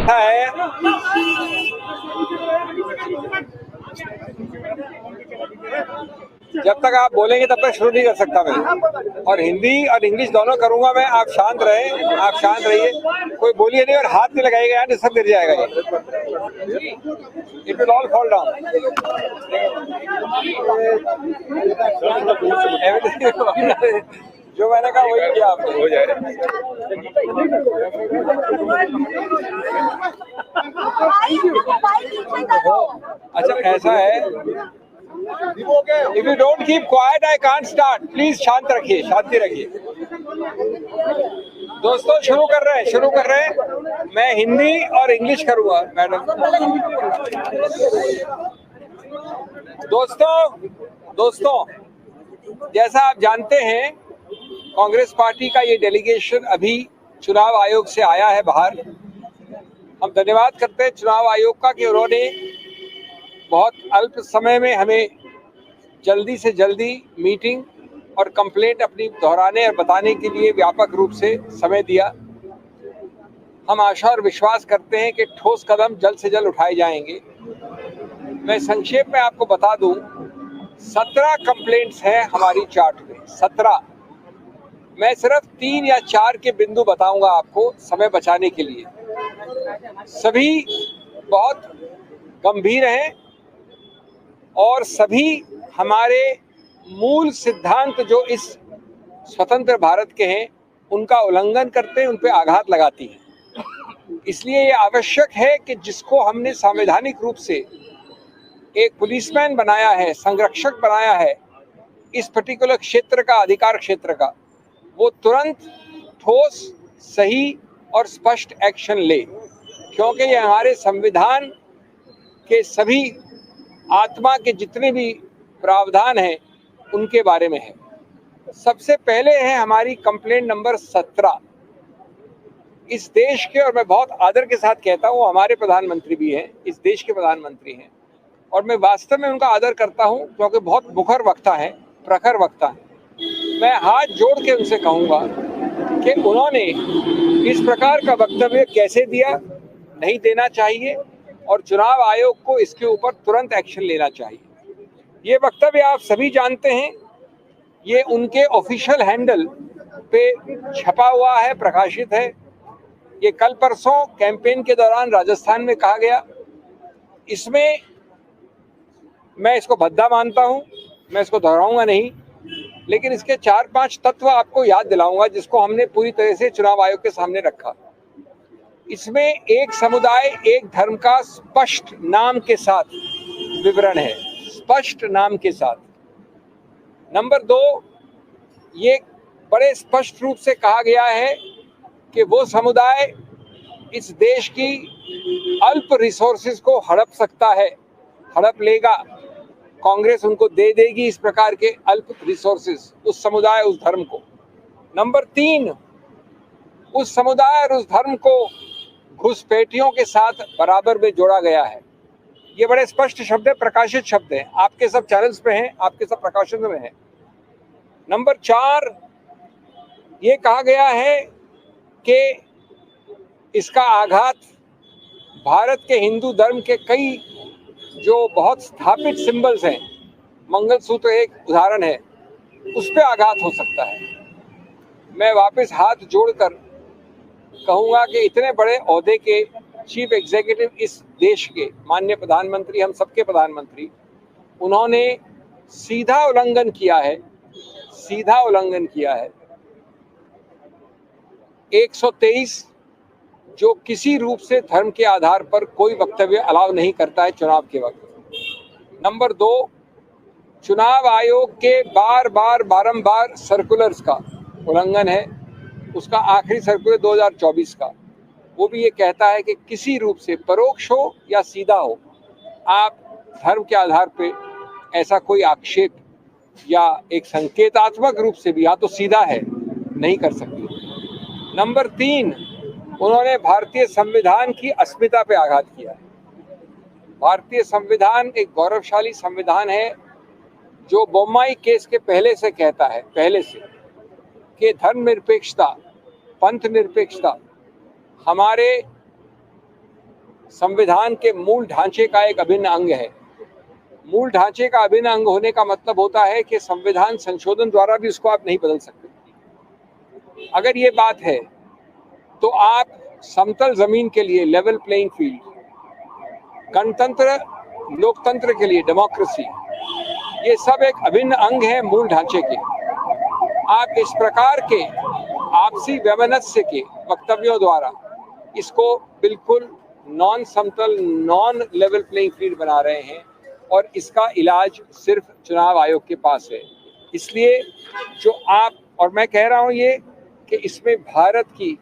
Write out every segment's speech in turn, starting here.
है जब तक आप बोलेंगे तब तक शुरू नहीं कर सकता मैं, और हिंदी और इंग्लिश दोनों करूंगा मैं। आप शांत रहे, आप शांत रहिए, कोई बोलिए नहीं और हाथ नहीं लगाइएगा यार, सब गिर जाएगा ये, it will all fall down. जो मैंने कहा वही किया आपने, हो जाए। अच्छा ऐसा है, If you don't keep quiet, I can't start. Please शांत रखिए, शांति रखिए। दोस्तों शुरू कर रहे हैं। मैं हिंदी और इंग्लिश करूंगा मैडम। दोस्तों जैसा आप जानते हैं, कांग्रेस पार्टी का ये डेलीगेशन अभी चुनाव आयोग से आया है बाहर। हम धन्यवाद करते हैं चुनाव आयोग का कि उन्होंने बहुत अल्प समय में हमें जल्दी से जल्दी मीटिंग और कंप्लेंट अपनी दोहराने और बताने के लिए व्यापक रूप से समय दिया। हम आशा और विश्वास करते हैं कि ठोस कदम जल्द से जल्द उठाए जाएंगे। मैं संक्षेप में आपको बता दूं, 17 कंप्लेंट्स हैं हमारी चार्ट में, 17। मैं सिर्फ 3 या 4 के बिंदु बताऊंगा आपको समय बचाने के लिए। सभी बहुत गंभीर हैं और सभी हमारे मूल सिद्धांत जो इस स्वतंत्र भारत के हैं उनका उल्लंघन करते हैं, उन पे आघात लगाती हैं। इसलिए ये आवश्यक है कि जिसको हमने संवैधानिक रूप से एक पुलिसमैन बनाया है, संरक्षक बनाया है इस पर्टिकुलर क्षेत्र का, अधिकार क्षेत्र का, वो तुरंत ठोस, सही और स्पष्ट एक्शन ले, क्योंकि ये हमारे संविधान के सभी आत्मा के जितने भी प्रावधान हैं उनके बारे में है। सबसे पहले है हमारी कंप्लेंट नंबर 17। इस देश के, और मैं बहुत आदर के साथ कहता हूँ, हमारे प्रधानमंत्री भी हैं, इस देश के प्रधानमंत्री हैं, और मैं वास्तव में उनका आदर करता हूँ क्योंकि बहुत मुखर वक्ता है, प्रखर वक्ता है। मैं हाथ जोड़ के उनसे कहूँगा कि उन्होंने इस प्रकार का वक्तव्य कैसे दिया, नहीं देना चाहिए, और चुनाव आयोग को इसके ऊपर तुरंत एक्शन लेना चाहिए। ये वक्तव्य आप सभी जानते हैं, ये उनके ऑफिशियल हैंडल पे छपा हुआ है, प्रकाशित है। ये कल परसों कैंपेन के दौरान राजस्थान में कहा गया। इसमें मैं इसको भद्दा मानता हूं, मैं इसको दोहराऊंगा नहीं, लेकिन इसके 4-5 तत्व आपको याद दिलाऊंगा जिसको हमने पूरी तरह से चुनाव आयोग के सामने रखा। इसमें एक समुदाय एक धर्म का स्पष्ट नाम के साथ विवरण है, स्पष्ट नाम के साथ। नंबर 2, ये बड़े स्पष्ट रूप से कहा गया है कि वो समुदाय इस देश की अल्प रिसोर्सेज को हड़प सकता है, हड़प लेगा, कांग्रेस उनको दे देगी इस प्रकार के अल्प रिसोर्सेज, उस समुदाय, उस धर्म को। नंबर 3, उस समुदाय और उस धर्म को घुसपैठियों के साथ बराबर में जोड़ा गया है। ये बड़े स्पष्ट शब्द है, प्रकाशित शब्द है, आपके सब चैनल्स पे हैं, आपके सब प्रकाशन में है। नंबर 4, ये कहा गया है कि इसका आघात भारत के हिंदू धर्म के कई जो बहुत स्थापित सिंबल्स हैं, मंगलसूत्र एक उदाहरण है, उस पर आघात हो सकता है। मैं वापस हाथ जोड़कर कहूँगा कि इतने बड़े ओहदे के चीफ एग्जीक्यूटिव इस देश के माननीय प्रधानमंत्री, हम सबके प्रधानमंत्री, उन्होंने सीधा उल्लंघन किया है, सीधा उल्लंघन किया है 123, जो किसी रूप से धर्म के आधार पर कोई वक्तव्य अलाउ नहीं करता है चुनाव के वक्त। नंबर 2, चुनाव आयोग के बारंबार सर्कुलर्स का उल्लंघन है। उसका आखिरी सर्कुलर 2024 का, वो भी ये कहता है कि किसी रूप से, परोक्ष हो या सीधा हो, आप धर्म के आधार पे ऐसा कोई आक्षेप या एक संकेतात्मक रूप से भी, या तो सीधा है, नहीं कर सकते। नंबर 3, उन्होंने भारतीय संविधान की अस्मिता पे आघात किया है। भारतीय संविधान एक गौरवशाली संविधान है जो बोम्माई केस के पहले से कहता है, पहले से, कि धर्मनिरपेक्षता, पंथ निरपेक्षता हमारे संविधान के मूल ढांचे का एक अभिन्न अंग है। मूल ढांचे का अभिन्न अंग होने का मतलब होता है कि संविधान संशोधन द्वारा भी उसको आप नहीं बदल सकते। अगर ये बात है तो आप समतल जमीन के लिए लेवल प्लेइंग फील्ड, गणतंत्र लोकतंत्र के लिए डेमोक्रेसी, ये सब एक अभिन्न अंग है मूल ढांचे के। आप इस प्रकार के आपसी वैमनस्य के वक्तव्यों द्वारा इसको बिल्कुल नॉन समतल, नॉन लेवल प्लेइंग फील्ड बना रहे हैं और इसका इलाज सिर्फ चुनाव आयोग के पास है। इसलिए जो आप और मैं कह रहा हूं ये कि इसमें भारत की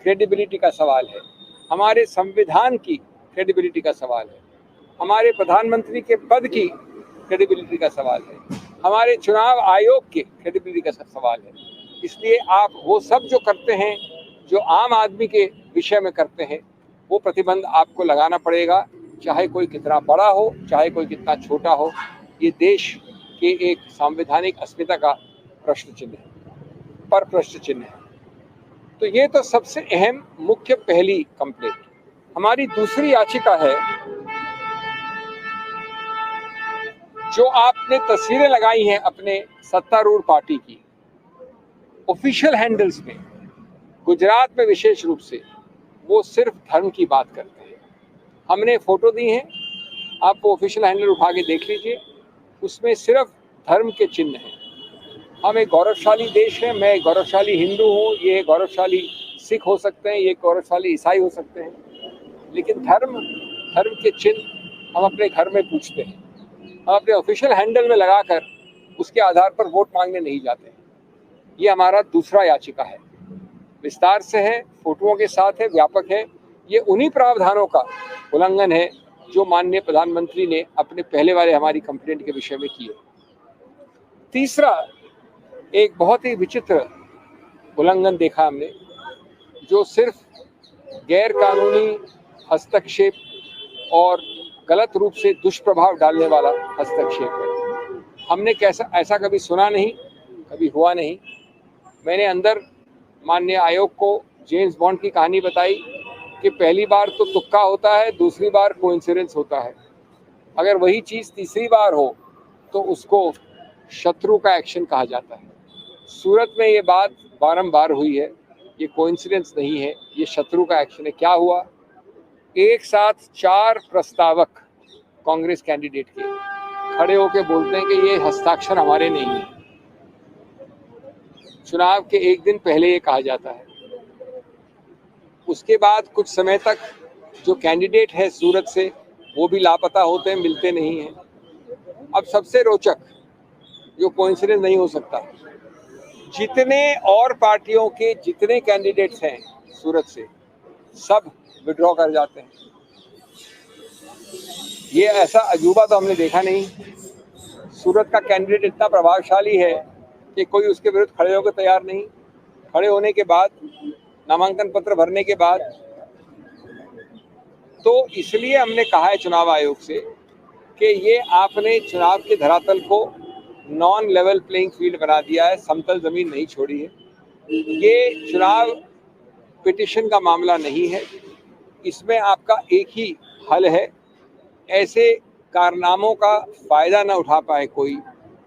क्रेडिबिलिटी का सवाल है, हमारे संविधान की क्रेडिबिलिटी का सवाल है, हमारे प्रधानमंत्री के पद की क्रेडिबिलिटी का सवाल है, हमारे चुनाव आयोग के क्रेडिबिलिटी का सवाल है। इसलिए आप वो सब जो करते हैं, जो आम आदमी के विषय में करते हैं, वो प्रतिबंध आपको लगाना पड़ेगा, चाहे कोई कितना बड़ा हो, चाहे कोई कितना छोटा हो। ये देश के एक संवैधानिक अस्मिता का प्रश्न चिन्ह है, पर प्रश्न चिन्ह है। तो ये तो सबसे अहम मुख्य पहली कंप्लेंट। हमारी दूसरी याचिका है, जो आपने तस्वीरें लगाई हैं अपने सत्तारूढ़ पार्टी की ऑफिशियल हैंडल्स में, गुजरात में विशेष रूप से, वो सिर्फ धर्म की बात करते हैं। हमने फोटो दी हैं, आप वो ऑफिशियल हैंडल उठा के देख लीजिए, उसमें सिर्फ धर्म के चिन्ह हैं। हम एक गौरवशाली देश है, मैं एक गौरवशाली हिंदू हूँ, ये गौरवशाली सिख हो सकते हैं, ये गौरवशाली ईसाई हो सकते हैं, लेकिन धर्म के चिन्ह हम अपने घर में पूछते हैं। हम अपने ऑफिशियल हैंडल में लगाकर उसके आधार पर वोट मांगने नहीं जाते। ये हमारा दूसरा याचिका है, विस्तार से है, फोटोओं के साथ है, व्यापक है। ये उन्हीं प्रावधानों का उल्लंघन है जो माननीय प्रधानमंत्री ने अपने पहले वाले हमारी कंप्लेंट के विषय में किए। तीसरा एक बहुत ही विचित्र उल्लंघन देखा हमने, जो सिर्फ गैर कानूनी हस्तक्षेप और गलत रूप से दुष्प्रभाव डालने वाला हस्तक्षेप है। हमने ऐसा कभी सुना नहीं, कभी हुआ नहीं। मैंने अंदर माननीय आयोग को जेम्स बॉन्ड की कहानी बताई कि पहली बार तो तुक्का होता है, दूसरी बार कोइंसिडेंस होता है, अगर वही चीज़ तीसरी बार हो तो उसको शत्रु का एक्शन कहा जाता है। सूरत में ये बात बारंबार हुई है, ये कोइंसिडेंस नहीं है, ये शत्रु का एक्शन है। क्या हुआ, एक साथ 4 प्रस्तावक कांग्रेस कैंडिडेट के खड़े होकर बोलते हैं कि ये हस्ताक्षर हमारे नहीं है। चुनाव के एक दिन पहले ये कहा जाता है। उसके बाद कुछ समय तक जो कैंडिडेट है सूरत से, वो भी लापता होते हैं, मिलते नहीं हैं। अब सबसे रोचक, जो कोइंसिडेंस नहीं हो सकता, जितने और पार्टियों के जितने कैंडिडेट्स हैं सूरत से, सब विड्रॉ कर जाते हैं। ये ऐसा अजूबा तो हमने देखा नहीं। सूरत का कैंडिडेट इतना प्रभावशाली है कि कोई उसके विरुद्ध खड़े होकर तैयार नहीं। खड़े होने के बाद, नामांकन पत्र भरने के बाद, तो इसलिए हमने कहा है चुनाव आयोग से कि ये आपने चुनाव के धरातल को नॉन लेवल प्लेइंग फील्ड बना दिया है, समतल जमीन नहीं छोड़ी है। ये चुनाव पिटिशन का मामला नहीं है, इसमें आपका एक ही हल है, ऐसे कारनामों का फायदा न उठा पाए कोई,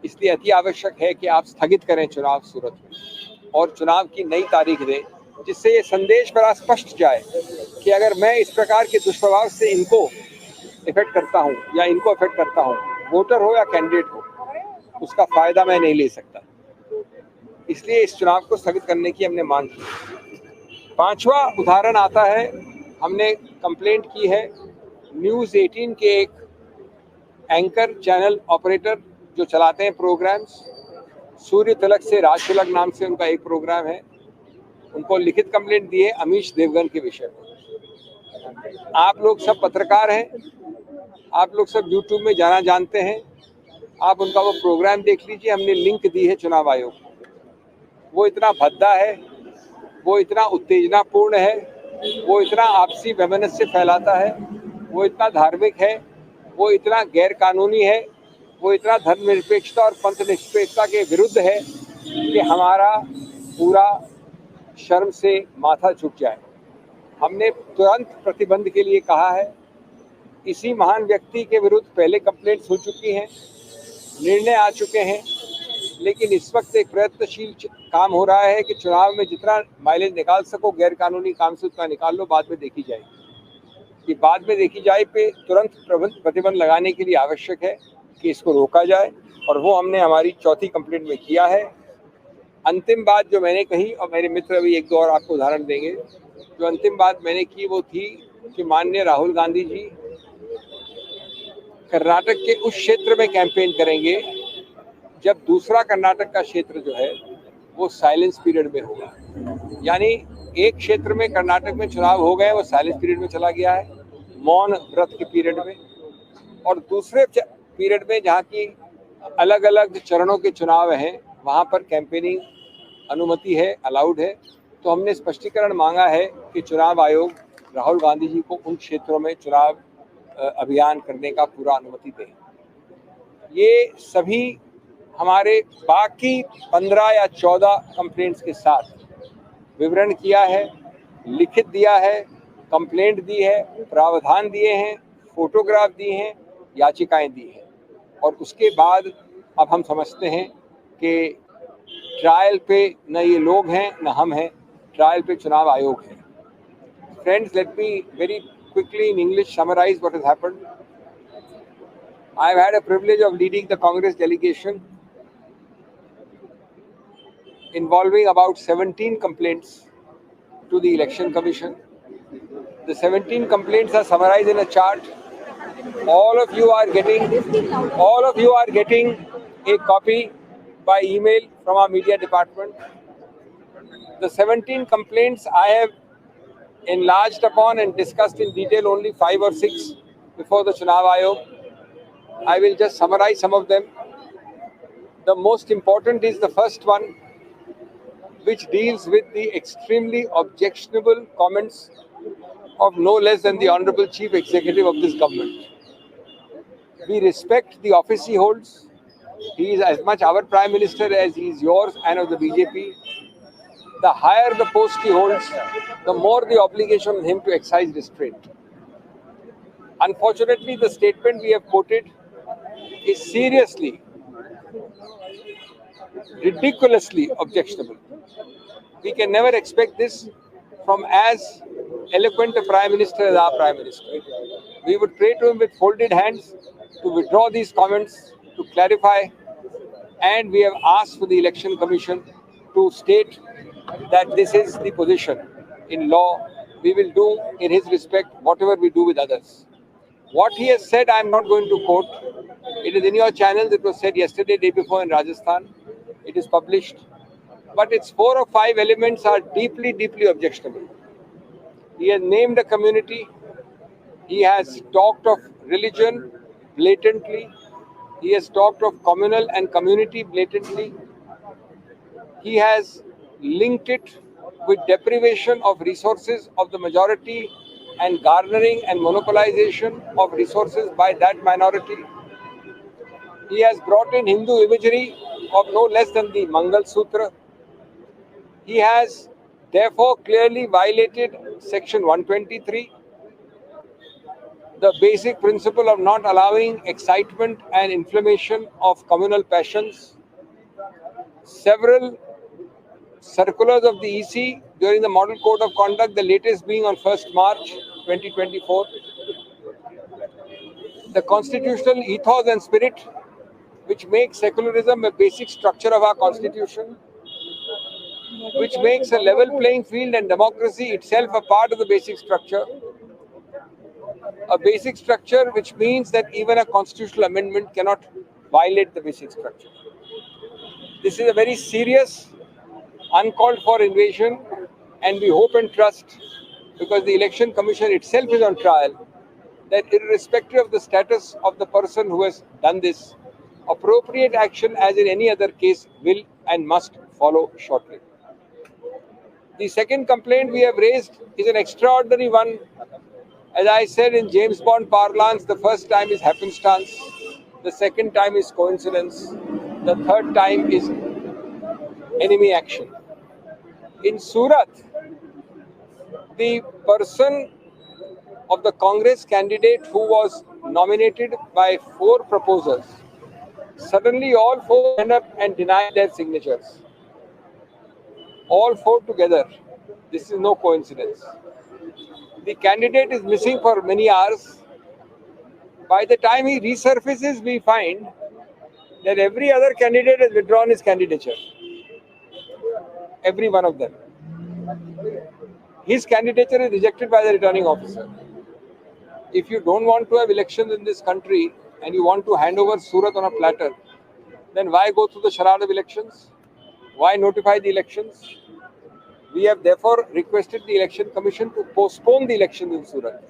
इसलिए अति आवश्यक है कि आप स्थगित करें चुनाव सूरत में और चुनाव की नई तारीख दें, जिससे ये संदेश बड़ा स्पष्ट जाए कि अगर मैं इस प्रकार के दुष्प्रभाव से इनको इफेक्ट करता हूँ या इनको इफेक्ट करता हूँ, वोटर हो या कैंडिडेट हो, उसका फायदा मैं नहीं ले सकता। इसलिए इस चुनाव को स्थगित करने की हमने मांग की। 5वां उदाहरण आता है, हमने कंप्लेंट की है न्यूज़ 18 के एक एंकर चैनल ऑपरेटर जो चलाते हैं प्रोग्राम्स, सूर्य तिलक से राज तिलक नाम से उनका एक प्रोग्राम है, उनको लिखित कंप्लेंट दी है अमीश देवगन के विषय में। आप लोग सब पत्रकार हैं, आप लोग सब यूट्यूब में जाना जानते हैं, आप उनका वो प्रोग्राम देख लीजिए। हमने लिंक दी है चुनाव आयोग को। वो इतना भद्दा है, वो इतना उत्तेजनापूर्ण है, वो इतना आपसी वैमनस्य फैलाता है, वो इतना धार्मिक है, वो इतना गैर कानूनी है, वो इतना धर्मनिरपेक्षता और पंथ निरपेक्षता के विरुद्ध है कि हमारा पूरा शर्म से माथा झुक जाए। हमने तुरंत प्रतिबंध के लिए कहा है। इसी महान व्यक्ति के विरुद्ध पहले कंप्लेंट्स हो चुकी हैं, निर्णय आ चुके हैं, लेकिन इस वक्त एक प्रयत्नशील काम हो रहा है कि चुनाव में जितना माइलेज निकाल सको गैर कानूनी काम से उतना निकाल लो, बाद में देखी जाएगी। कि बाद में देखी जाए पे तुरंत प्रतिबंध लगाने के लिए आवश्यक है कि इसको रोका जाए, और वो हमने हमारी चौथी कंप्लेंट में किया है। अंतिम बात जो मैंने कही, और मेरे मित्र अभी एक दो और आपको उदाहरण देंगे, जो अंतिम बात मैंने की वो थी कि माननीय राहुल गांधी जी कर्नाटक के उस क्षेत्र में कैंपेन करेंगे जब दूसरा कर्नाटक का क्षेत्र जो है वो साइलेंस पीरियड में होगा। यानी एक क्षेत्र में कर्नाटक में चुनाव हो गए, वो साइलेंस पीरियड में चला गया है, मौन व्रत के पीरियड में, और दूसरे पीरियड में जहाँ की अलग अलग चरणों के चुनाव हैं वहाँ पर कैंपेनिंग अनुमति है, अलाउड है। तो हमने स्पष्टीकरण मांगा है कि चुनाव आयोग राहुल गांधी जी को उन क्षेत्रों में चुनाव अभियान करने का पूरा अनुमति दें। ये सभी हमारे बाकी 15 या 14 कंप्लेंट्स के साथ विवरण किया है, लिखित दिया है, कंप्लेंट दी है, प्रावधान दिए हैं, फोटोग्राफ दिए हैं, याचिकाएं दी हैं, और उसके बाद अब हम समझते हैं कि ट्रायल पे न ये लोग हैं न हम हैं, ट्रायल पे चुनाव आयोग है। Friends, let me very quickly in English summarize what has happened. I have had a privilege of leading the Congress delegation involving about 17 complaints to the Election Commission. The 17 complaints are summarized in a chart. All of you are getting a copy by email from our media department. The 17 complaints I have enlarged upon and discussed in detail only 5 or 6 before the Chunav Ayog. I will just summarize some of them. The most important is the first one, which deals with the extremely objectionable comments of no less than the Honorable Chief Executive of this government. We respect the office he holds. He is as much our Prime Minister as he is yours and of the BJP. The higher the post he holds, the more the obligation on him to exercise restraint. Unfortunately, the statement we have quoted is seriously, ridiculously objectionable. We can never expect this from as eloquent a Prime Minister as our Prime Minister. We would pray to him with folded hands to withdraw these comments, to clarify, and we have asked for the Election Commission to state that this is the position. In law, we will do in his respect whatever we do with others. What he has said, I am not going to quote. It is in your channels. It was said yesterday, day before in Rajasthan. It is published. But its 4 or 5 elements are deeply, deeply objectionable. He has named a community. He has talked of religion blatantly. He has talked of communal and community blatantly. He has linked it with deprivation of resources of the majority and garnering and monopolization of resources by that minority. He has brought in Hindu imagery of no less than the Mangal Sutra. He has therefore clearly violated Section 123, the basic principle of not allowing excitement and inflammation of communal passions. Several circulars of the EC during the Model Code of Conduct, the latest being on 1st March 2024. The constitutional ethos and spirit, which makes secularism a basic structure of our constitution, which makes a level playing field and democracy itself a part of the basic structure. A basic structure which means that even a constitutional amendment cannot violate the basic structure. This is a very serious, uncalled for invasion, and we hope and trust, because the Election Commission itself is on trial, that irrespective of the status of the person who has done this, appropriate action as in any other case will and must follow shortly. The second complaint we have raised is an extraordinary one. As I said in James Bond parlance, the first time is happenstance, the second time is coincidence, the third time is enemy action. In Surat, the person of the Congress candidate who was nominated by 4 proposers, suddenly all 4 stand up and deny their signatures. All 4 together. This is no coincidence. The candidate is missing for many hours. By the time he resurfaces, we find that every other candidate has withdrawn his candidature. Every one of them. His candidature is rejected by the returning officer. If you don't want to have elections in this country and you want to hand over Surat on a platter, then why go through the charade of elections? Why notify the elections? We have therefore requested the Election Commission to postpone the elections in Surat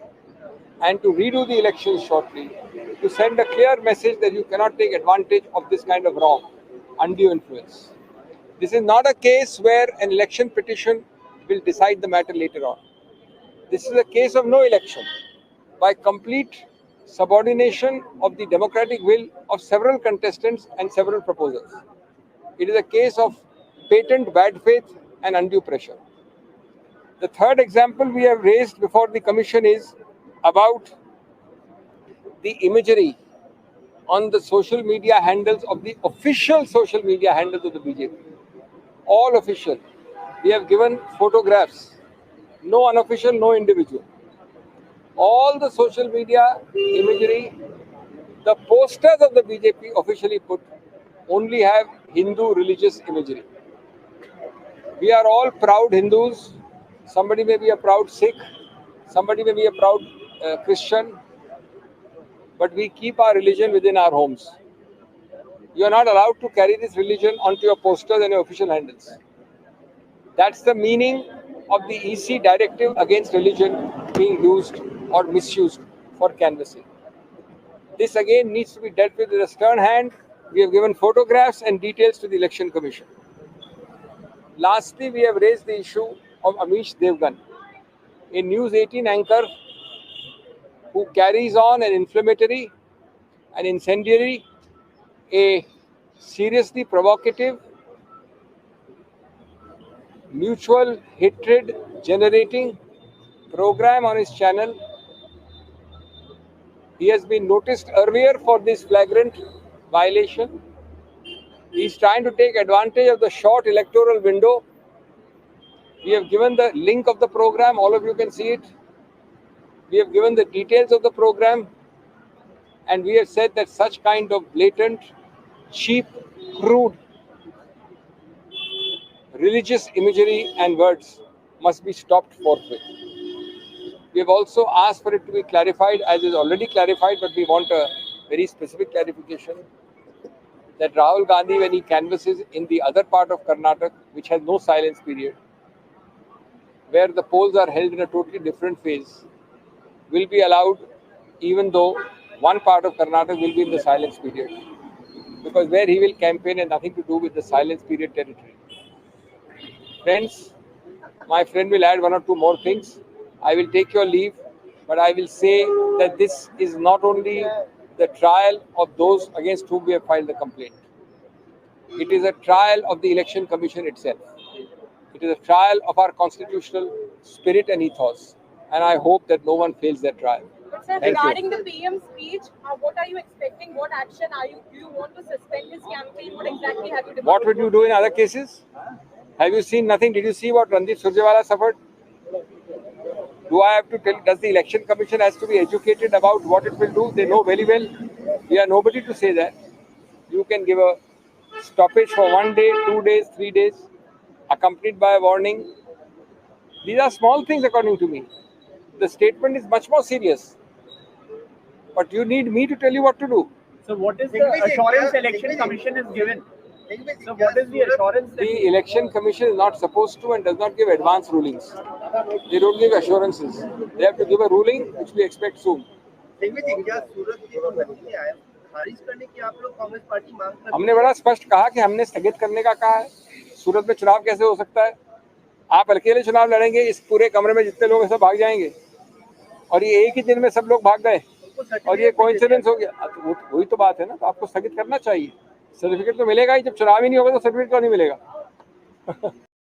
and to redo the elections shortly, to send a clear message that you cannot take advantage of this kind of wrong, undue influence. This is not a case where an election petition will decide the matter later on. This is a case of no election, by complete subordination of the democratic will of several contestants and several proposals. It is a case of patent bad faith and undue pressure. The third example we have raised before the Commission is about the imagery on the social media handles of the official social media handles of the BJP. All official. We have given photographs, no unofficial, no individual. All the social media imagery, the posters of the BJP officially put only have Hindu religious imagery. We are all proud Hindus. Somebody may be a proud Sikh, somebody may be a proud Christian, but we keep our religion within our homes. You are not allowed to carry this religion onto your posters and your official handles. That's the meaning of the EC directive against religion being used or misused for canvassing. This again needs to be dealt with a stern hand. We have given photographs and details to the Election Commission. Lastly, we have raised the issue of Amish Devgan, a News 18 anchor who carries on an inflammatory, an incendiary, a seriously provocative, mutual hatred generating program on his channel. He has been noticed earlier for this flagrant violation. He is trying to take advantage of the short electoral window. We have given the link of the program, all of you can see it. We have given the details of the program, and we have said that such kind of blatant, cheap, crude, religious imagery and words must be stopped forthwith. We have also asked for it to be clarified, as is already clarified, but we want a very specific clarification that Rahul Gandhi, when he canvasses in the other part of Karnataka, which has no silence period, where the polls are held in a totally different phase, will be allowed, even though one part of Karnataka will be in the silence period. Because where he will campaign has nothing to do with the silence period territory. Friends, my friend will add 1 or 2 more things. I will take your leave, but I will say that this is not only the trial of those against whom we have filed the complaint. It is a trial of the Election Commission itself. It is a trial of our constitutional spirit and ethos. And I hope that no one fails that trial. But sir, regarding the PM speech, what are you expecting? What action do you want to suspend his campaign? What exactly have you demanded? What would you do in other cases? Have you seen nothing? Did you see what Randeep Surjewala suffered? Do I have to tell? Does the Election Commission has to be educated about what it will do? They know very well. We are nobody to say that. You can give a stoppage for 1 day, 2 days, 3 days, accompanied by a warning. These are small things according to me. The statement is much more serious. But you need me to tell you what to do. So what is the assurance Election Commission is given? So what is the assurance? The Election Commission is not supposed to and does not give advance rulings. They don't give assurances. They have to give a ruling, which we expect soon. हमने बड़ा स्पष्ट कहा कि हमने स्थगित करने का कहा है. सूरत में चुनाव कैसे हो सकता है? आप अकेले चुनाव लड़ेंगे, इस पूरे कमरे में जितने लोग हैं सब भाग जाएंगे, और ये एक ही दिन में सब लोग भाग गए, और ये कोइंसिडेंस हो गया. वही तो बात है ना. तो आपको स्थगित करना चाहिए. सर्टिफिकेट तो मिलेगा ही. जब चुनाव ही नहीं होगा तो सर्टिफिकेट क्यों नहीं मिलेगा?